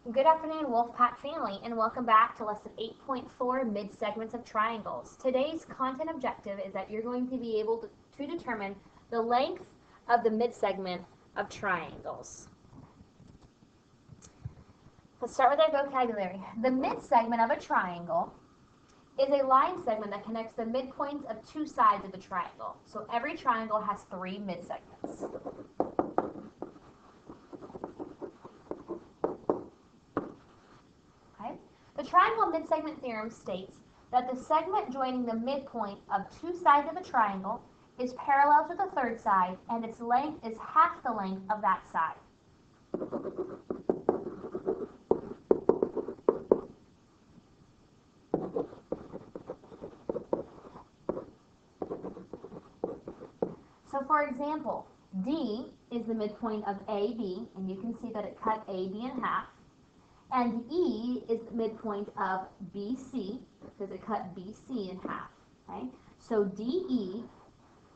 Good afternoon, Wolfpack family, and welcome back to lesson 8.4, Mid-Segments of Triangles. Today's content objective is that you're going to be able to determine the length of the mid-segment of triangles. Let's start with our vocabulary. The mid-segment of a triangle is a line segment that connects the midpoints of two sides of the triangle. So every triangle has three mid-segments. The triangle mid-segment theorem states that the segment joining the midpoint of two sides of a triangle is parallel to the third side, and its length is half the length of that side. So for example, D is the midpoint of AB, and you can see that it cut AB in half. And E is the midpoint of BC, because it cut BC in half. Okay? So DE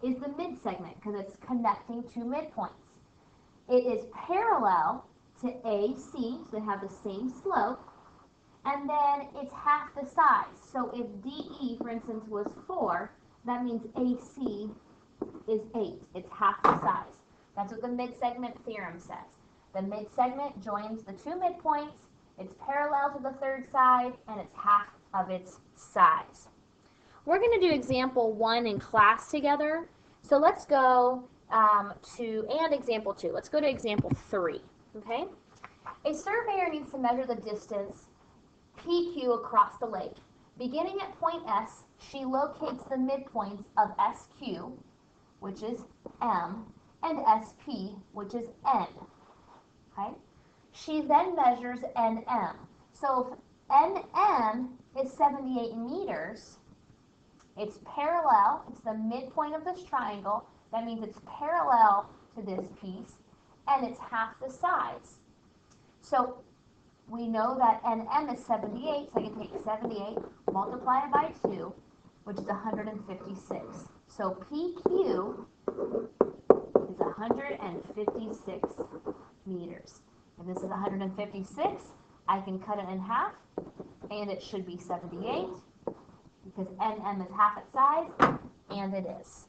is the mid-segment, because it's connecting two midpoints. It is parallel to AC, so they have the same slope, and then it's half the size. So if DE, for instance, was 4, that means AC is 8. It's half the size. That's what the mid-segment theorem says. The mid-segment joins the two midpoints. It's parallel to the third side, and it's half of its size. We're going to do example 1 in class together. So let's go and example 2. Let's go to example 3. Okay? A surveyor needs to measure the distance PQ across the lake. Beginning at point S, she locates the midpoints of SQ, which is M, and SP, which is N. Okay? She then measures NM. So if NM is 78 meters, it's parallel, it's the midpoint of this triangle. That means it's parallel to this piece, and it's half the size. So we know that NM is 78, so I can take 78, multiply it by 2, which is 156. So PQ is 156 meters. If this is 156, I can cut it in half, and it should be 78, because NM is half its size, and it is.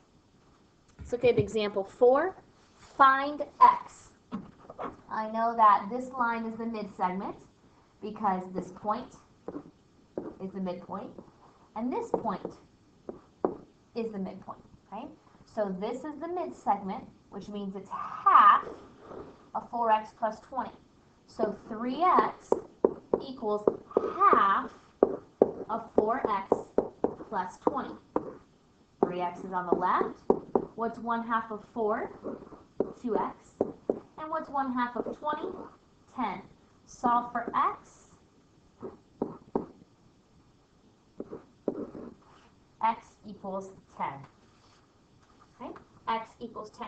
Let's look at example 4. Find X. I know that this line is the mid-segment, because this point is the midpoint, and this point is the midpoint. Okay? So this is the mid-segment, which means it's half of 4x plus 20. So 3x equals half of 4x plus 20. 3x is on the left. What's 1/2 of 4? 2x. And what's 1/2 of 20? 10. Solve for x. X equals 10. Okay? X equals 10.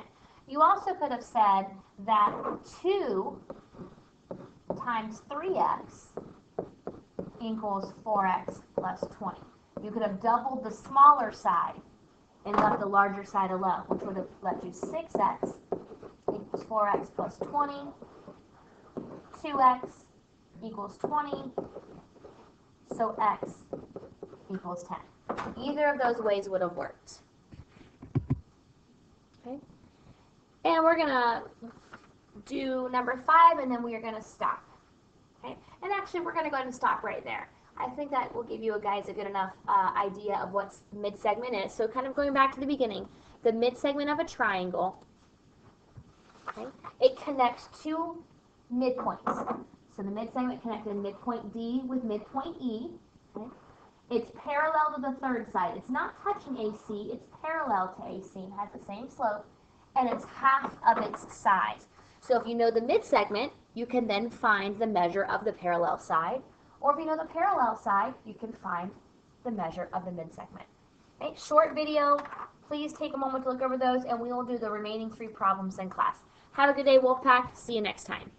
You also could have said that 2 times 3x equals 4x plus 20. You could have doubled the smaller side and left the larger side alone, which would have left you 6x equals 4x plus 20. 2x equals 20. So x equals 10. Either of those ways would have worked. Okay? And we're going to do number 5, and then we are going to stop. Okay? And actually, we're going to go ahead and stop right there. I think that will give you guys a good enough idea of what mid-segment is. So kind of going back to the beginning, the mid-segment of a triangle, okay, it connects two midpoints. So the mid-segment connected midpoint D with midpoint E. Okay? It's parallel to the third side. It's not touching AC. It's parallel to AC. It has the same slope. And it's half of its size. So if you know the mid-segment, you can then find the measure of the parallel side. Or if you know the parallel side, you can find the measure of the mid-segment. Okay, short video. Please take a moment to look over those, and we will do the remaining 3 problems in class. Have a good day, Wolfpack. See you next time.